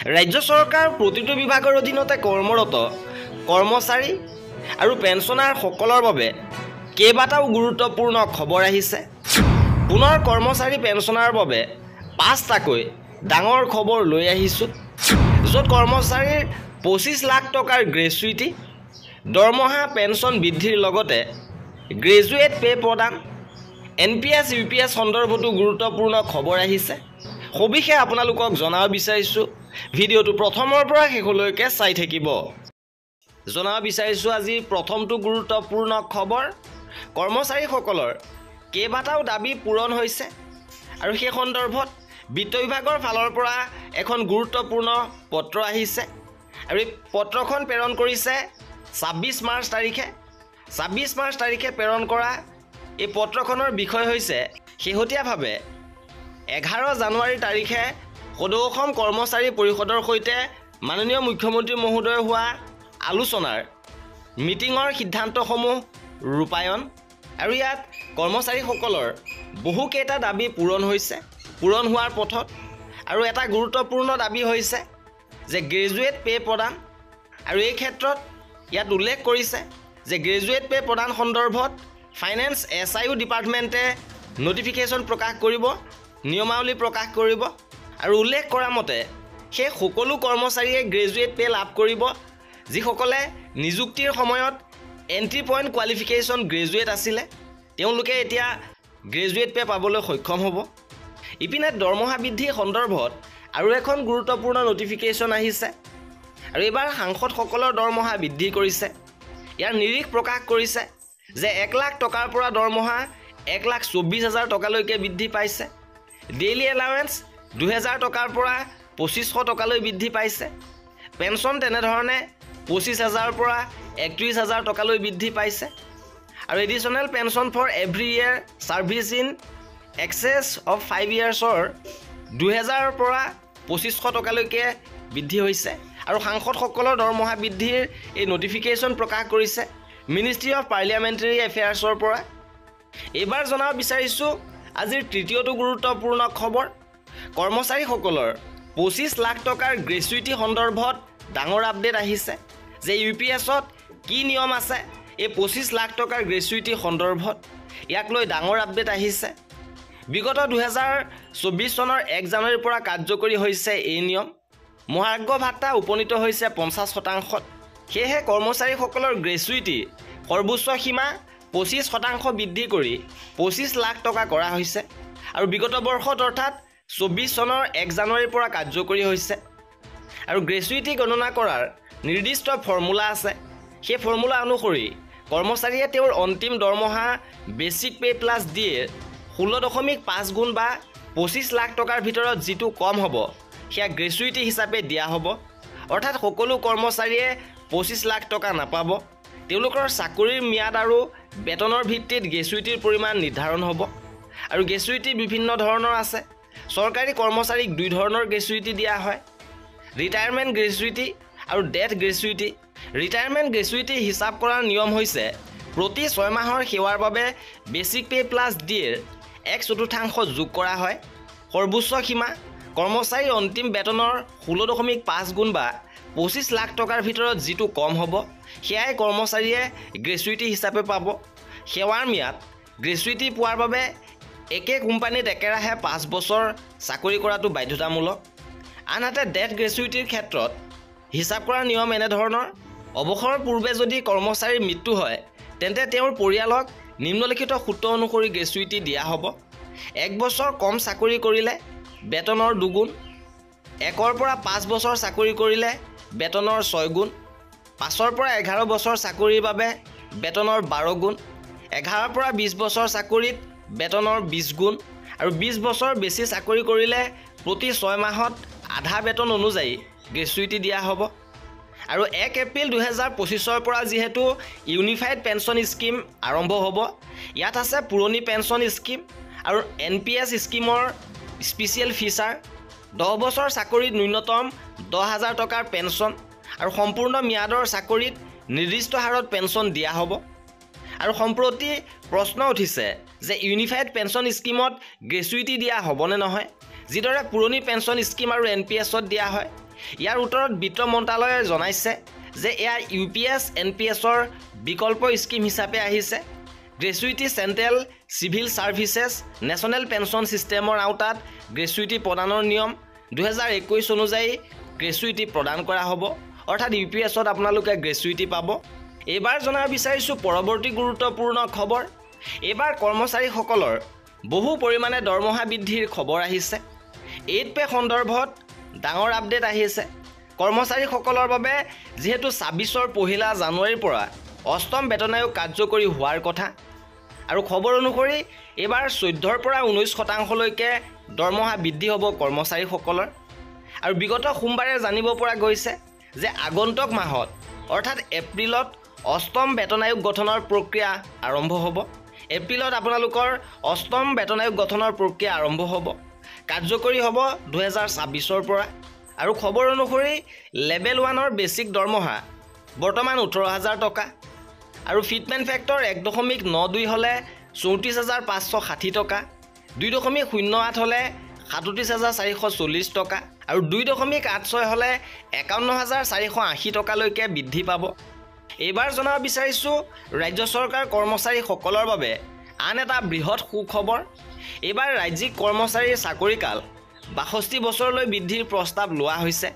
ৰাজ্য চৰকাৰ প্ৰতিটো বিভাগৰ অধীনতে কৰ্মৰত কৰ্মচাৰী আৰু পেঞ্চনাৰসকলৰ বাবে কেইবাটাও গুৰুত্বপূৰ্ণ খবৰ আহিছে। পুনৰ কৰ্মচাৰী পেঞ্চনাৰ বাবে 5টাকৈ ডাঙৰ খবৰ লৈ আহিছোঁ, য'ত কৰ্মচাৰীৰ 25 লাখ টকাৰ গ্ৰেচুইটি, দৰমহা পেঞ্চন বৃদ্ধিৰ লগতে গ্ৰেজুৱেট পে প্ৰদান, NPS UPS সন্দৰ্ভতো গুৰুত্বপূৰ্ণ খবৰ আহিছে। সবিশেষ আপোনালোকক জনাব বিচাৰিছোঁ, ভিডিঅ'টো প্ৰথমৰ পৰা শেষলৈকে চাই থাকিব। জনাব বিচাৰিছোঁ আজিৰ প্ৰথমটো গুৰুত্বপূৰ্ণ খবৰ, কৰ্মচাৰীসকলৰ কেইবাটাও দাবী পূৰণ হৈছে আৰু সেই সন্দৰ্ভত বিত্ত বিভাগৰ ফালৰ পৰা এখন গুৰুত্বপূৰ্ণ পত্ৰ আহিছে আৰু এই পত্ৰখন প্ৰেৰণ কৰিছে 26 মাৰ্চ তাৰিখে। 26 মাৰ্চ তাৰিখে প্ৰেৰণ কৰা এই পত্ৰখনৰ বিষয় হৈছে শেহতীয়াভাৱে 11 জানুৱাৰী তাৰিখে সদৌ অসম কৰ্মচাৰী পৰিষদৰ সৈতে মাননীয় মুখ্যমন্ত্ৰী মহোদয় হোৱা আলোচনাৰ মিটিঙৰ সিদ্ধান্তসমূহ ৰূপায়ণ আৰু ইয়াত কৰ্মচাৰীসকলৰ বহুকেইটা দাবী পূৰণ হৈছে, পূৰণ হোৱাৰ পথত। আৰু এটা গুৰুত্বপূৰ্ণ দাবী হৈছে যে গ্ৰেজুৱেট পে প্ৰদান, আৰু এই ক্ষেত্ৰত ইয়াত উল্লেখ কৰিছে যে গ্ৰেজুৱেট পে প্ৰদান সন্দৰ্ভত ফাইনেন্স SIU ডিপাৰ্টমেণ্টে নটিফিকেশ্যন প্ৰকাশ কৰিব, নিয়মাৱলী প্ৰকাশ কৰিব আৰু উল্লেখ কৰা মতে সেই সকলো কৰ্মচাৰীয়ে গ্ৰেজুৱেট পে লাভ কৰিব যিসকলে নিযুক্তিৰ সময়ত এণ্ট্ৰি পইণ্ট কোৱালিফিকেশ্যন গ্ৰেজুৱেট আছিলে, তেওঁলোকে এতিয়া গ্ৰেজুৱেট পে পাবলৈ সক্ষম হ'ব। ইপিনে দৰমহা বৃদ্ধি সন্দৰ্ভত আৰু এখন গুৰুত্বপূৰ্ণ নটিফিকেশ্যন আহিছে আৰু এইবাৰ সাংসদসকলৰ দৰমহা বৃদ্ধি কৰিছে। ইয়াৰ নিৰিখ প্ৰকাশ কৰিছে যে 1 লাখ টকাৰ পৰা দৰমহা 1,24,000 টকালৈকে বৃদ্ধি পাইছে। ডেইলি এলাৱেঞ্চ 2,000 টকাৰ পৰা 2,500 টকালৈ বৃদ্ধি পাইছে। পেঞ্চন তেনেধৰণে 25,000 পৰা 31,000 টকালৈ বৃদ্ধি পাইছে আৰু additional pension for every year service in excess of 5 ইয়াৰ্ছৰ 2,000 পৰা 2,500 টকালৈকে বৃদ্ধি হৈছে। আৰু সাংসদসকলৰ দৰমহা বৃদ্ধিৰ এই নটিফিকেশ্যন প্ৰকাশ কৰিছে মিনিষ্ট্ৰী অফ পাৰ্লিয়ামেণ্টাৰী এফেয়াৰ্ছৰ পৰা। এইবাৰ জনাব বিচাৰিছোঁ আজিৰ তৃতীয়টো গুৰুত্বপূৰ্ণ খবৰ, কৰ্মচাৰীসকলৰ 25 লাখ টকাৰ গ্ৰেচুইটি সন্দৰ্ভত ডাঙৰ আপডেট আহিছে যে UPSত কি নিয়ম আছে এই 25 লাখ টকাৰ গ্ৰেচুইটি সন্দৰ্ভত, ইয়াক লৈ ডাঙৰ আপডেট আহিছে। বিগত 2024 চনৰ 1 জানুৱাৰীৰ পৰা কাৰ্যকৰী হৈছে এই নিয়ম। মহাৰ্ঘ ভাত্তা উপনীত হৈছে 50%। সেয়েহে কৰ্মচাৰীসকলৰ গ্ৰেচুইটি সৰ্বোচ্চ সীমা 25% বৃদ্ধি কৰি 25 লাখ টকা কৰা হৈছে আৰু বিগত বৰ্ষত অৰ্থাৎ 24 চনৰ 1 জানুৱাৰীৰ পৰা কাৰ্যকৰী হৈছে। আৰু গ্ৰেচুইটি গণনা কৰাৰ নিৰ্দিষ্ট ফৰ্মুলা আছে। সেই ফৰ্মুলা অনুসৰি কৰ্মচাৰীয়ে তেওঁৰ অন্তিম দৰমহা বেচিক পে প্লাছ দিয়ে 16.5 গুণ বা 25 লাখ টকাৰ ভিতৰত যিটো কম হ'ব সেয়া গ্ৰেচুইটি হিচাপে দিয়া হ'ব। অৰ্থাৎ সকলো কৰ্মচাৰীয়ে 25 লাখ টকা নাপাব। তেওঁলোকৰ চাকৰিৰ ম্যাদ আৰু বেতনৰ ভিত্তিত গ্ৰেচুইটিৰ পৰিমাণ নিৰ্ধাৰণ হ'ব। আৰু গ্ৰেচুইটি বিভিন্ন ধৰণৰ আছে। চৰকাৰী কৰ্মচাৰীক 2 ধৰণৰ গ্ৰেচুইটি দিয়া হয়, ৰিটায়াৰমেণ্ট গ্ৰেচুইটি আৰু ডেথ গ্ৰেচুইটি। ৰিটায়াৰমেণ্ট গ্ৰেচুইটি হিচাপ কৰাৰ নিয়ম হৈছে প্ৰতি 6 মাহৰ সেৱাৰ বাবে বেচিক পে প্লাছ ডিৰ 1/4 যোগ কৰা হয়। সৰ্বোচ্চ সীমা কৰ্মচাৰীৰ অন্তিম বেতনৰ 16.5 গুণ বা 25 লাখ টকাৰ ভিতৰত যিটো কম হ'ব সেয়াই কৰ্মচাৰীয়ে গ্ৰেচুইটি হিচাপে পাব। সেৱাৰ ম্যাদ গ্ৰেচুইটি পোৱাৰ বাবে একে কোম্পানীত একেৰাহে 5 বছৰ চাকৰি কৰাটো বাধ্যতামূলক। আনহাতে ডেথ গ্ৰেচুইটিৰ ক্ষেত্ৰত হিচাপ কৰাৰ নিয়ম এনেধৰণৰ, অৱসৰৰ পূৰ্বে যদি কৰ্মচাৰীৰ মৃত্যু হয় তেন্তে তেওঁৰ পৰিয়ালক নিম্নলিখিত সূত্ৰ অনুসৰি গ্ৰেচুইটি দিয়া হ'ব। 1 বছৰ কম চাকৰি কৰিলে বেতনৰ 2 গুণ, 1 পৰা 5 বছৰ চাকৰি কৰিলে বেতনৰ 6 গুণ, 5 পৰা 11 বছৰ চাকৰিৰ বাবে বেতনৰ 12 গুণ, 11 পৰা 20 বছৰ চাকৰিত বেতনৰ 20 গুণ আৰু 20 বছৰ বেছি চাকৰি কৰিলে প্ৰতি 6 মাহত আধা বেতন অনুযায়ী গ্ৰেচুইটি দিয়া হ'ব। আৰু 1 এপ্ৰিল 2025 পৰা যিহেতু ইউনিফাইড পেঞ্চন স্কিম আৰম্ভ হ'ব, ইয়াত আছে পুৰণি পেঞ্চন স্কিম আৰু NPS স্কিমৰ স্পেচিয়েল ফিচাৰ। 10 বছৰ চাকৰিত ন্যূনতম 10,000 টকাৰ পেঞ্চন আৰু সম্পূৰ্ণ ম্যাদৰ চাকৰিত নিৰ্দিষ্ট হাৰত পেঞ্চন দিয়া হ'ব। আৰু সম্প্ৰতি প্ৰশ্ন উঠিছে যে ইউনিফাইড পেঞ্চন স্কিমত গ্ৰেচুইটি দিয়া হ'বনে নহয়, যিদৰে পুৰণি পেঞ্চন স্কিম আৰু NPSত দিয়া হয়। ইয়াৰ উত্তৰত বিত্ত মন্ত্ৰালয়ে জনাইছে যে এয়া UPS NPSৰ বিকল্প স্কিম হিচাপে আহিছে। Gratuity central civil services national pension ছিষ্টেমৰ আওতাত গ্ৰেচুইটি প্ৰদানৰ নিয়ম 2021 অনুযায়ী গ্ৰেচুইটি প্ৰদান কৰা হ'ব, অৰ্থাৎ UPSত আপোনালোকে গ্ৰেচুইটি পাব। এইবাৰ জনাব বিচাৰিছোঁ পৰৱৰ্তী গুৰুত্বপূৰ্ণ খবৰ। এইবাৰ কৰ্মচাৰীসকলৰ বহু পৰিমাণে দৰমহা বৃদ্ধিৰ খবৰ আহিছে। 8 পে সন্দৰ্ভত ডাঙৰ আপডেট আহিছে। কৰ্মচাৰীসকলৰ বাবে যিহেতু 26 পহিলা জানুৱাৰীৰ পৰা 8ম বেতন আয়োগ কাৰ্যকৰী হোৱাৰ কথা, আৰু খবৰ অনুসৰি এইবাৰ 14ৰ পৰা 19% দৰমহা বৃদ্ধি হ'ব কৰ্মচাৰীসকলৰ। আৰু বিগত সোমবাৰে জানিব পৰা গৈছে যে আগন্তুক মাহত অৰ্থাৎ এপ্ৰিলত 8ম বেতন আয়োগ গঠনৰ প্ৰক্ৰিয়া আৰম্ভ হ'ব। এপ্ৰিলত আপোনালোকৰ 8ম বেতন আয়োগ গঠনৰ প্ৰক্ৰিয়া আৰম্ভ হ'ব, কাৰ্যকৰী হ'ব 2026ৰ পৰা। আৰু খবৰ অনুসৰি লেভেল 1ৰ বেছিক দৰমহা বৰ্তমান 18,000 টকা, আৰু ফিটমেণ্ট ফেক্টৰ 1.92 হ'লে 34,560 টকা, 2.08 হ'লে 37,440 টকা, আৰু 2.86 হ'লে 51,480 টকালৈকে বৃদ্ধি পাব। এইবাৰ জনাব বিচাৰিছোঁ ৰাজ্য চৰকাৰ কৰ্মচাৰীসকলৰ বাবে আন এটা বৃহৎ সুখবৰ। এইবাৰ ৰাজ্যিক কৰ্মচাৰীৰ চাকৰিকাল 62 বছৰলৈ বৃদ্ধিৰ প্ৰস্তাৱ লোৱা হৈছে।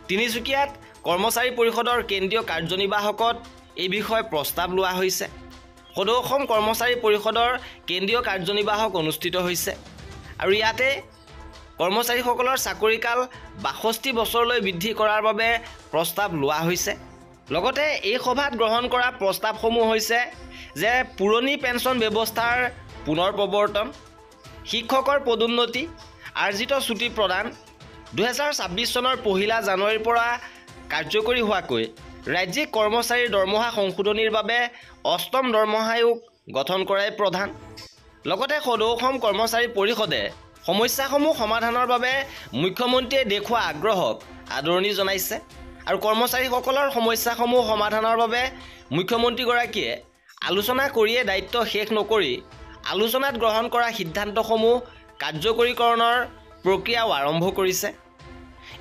তিনিচুকীয়াত কৰ্মচাৰী পৰিষদৰ কেন্দ্ৰীয় কাৰ্যনিৰ্বাহকত এই বিষয়ে প্ৰস্তাৱ লোৱা হৈছে। সদৌ অসম কৰ্মচাৰী পৰিষদৰ কেন্দ্ৰীয় কাৰ্যনিৰ্বাহক অনুষ্ঠিত হৈছে, আৰু ইয়াতে কৰ্মচাৰীসকলৰ চাকৰিকাল 62 বছৰলৈ বৃদ্ধি কৰাৰ বাবে প্ৰস্তাৱ লোৱা হৈছে। লগতে এই সভাত গ্ৰহণ কৰা প্ৰস্তাৱসমূহ হৈছে যে পুৰণি পেঞ্চন ব্যৱস্থাৰ পুনৰ প্ৰৱৰ্তন, শিক্ষকৰ পদোন্নতি, আৰ্জিত ছুটি প্ৰদান, 2026 চনৰ পহিলা জানুৱাৰীৰ পৰা কাৰ্যকৰী হোৱাকৈ ৰাজ্যিক কৰ্মচাৰীৰ দৰমহা সংশোধনীৰ বাবে 8ম দৰমহা আয়োগ গঠন কৰাই প্ৰধান। লগতে সদৌ অসম কৰ্মচাৰী পৰিষদে সমস্যাসমূহ সমাধানৰ বাবে মুখ্যমন্ত্ৰীয়ে দেখুওৱা আগ্ৰহক আদৰণি জনাইছে, আৰু কৰ্মচাৰীসকলৰ সমস্যাসমূহ সমাধানৰ বাবে মুখ্যমন্ত্ৰীগৰাকীয়ে আলোচনা কৰিয়ে দায়িত্ব শেষ নকৰি আলোচনাত গ্ৰহণ কৰা সিদ্ধান্তসমূহ কাৰ্যকৰীকৰণৰ প্ৰক্ৰিয়াও আৰম্ভ কৰিছে।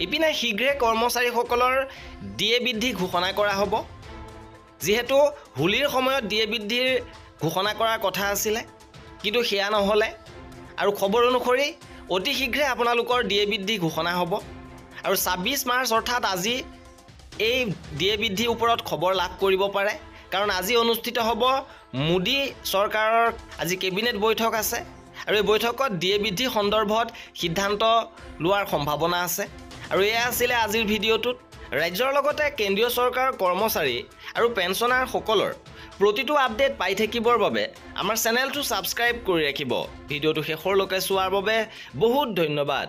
ইপিনে শীঘ্ৰে কৰ্মচাৰীসকলৰ DA বৃদ্ধি ঘোষণা কৰা হ'ব। যিহেতু হোলীৰ সময়ত DA বৃদ্ধিৰ ঘোষণা কৰাৰ কথা আছিলে, কিন্তু সেয়া নহ'লে, আৰু খবৰ অনুসৰি অতি শীঘ্ৰে আপোনালোকৰ DA বৃদ্ধি ঘোষণা হ'ব। আৰু 26 মাৰ্চ অৰ্থাৎ আজি এই DA বৃদ্ধিৰ ওপৰত খবৰ লাভ কৰিব পাৰে, কাৰণ আজি অনুষ্ঠিত হ'ব মোদী চৰকাৰৰ আজি কেবিনেট বৈঠক আছে, আৰু এই বৈঠকত DA বৃদ্ধি সন্দৰ্ভত সিদ্ধান্ত লোৱাৰ সম্ভাৱনা আছে। আৰু এয়া আছিলে আজিৰ ভিডিঅ'টোত। ৰাজ্যৰ লগতে কেন্দ্ৰীয় চৰকাৰৰ কৰ্মচাৰী আৰু পেঞ্চনাৰসকলৰ প্ৰতিটো আপডেট পাই থাকিবৰ বাবে আমাৰ চেনেলটো ছাবস্ক্ৰাইব কৰি ৰাখিব। ভিডিঅ'টো শেষৰলৈকে চোৱাৰ বাবে বহুত ধন্যবাদ।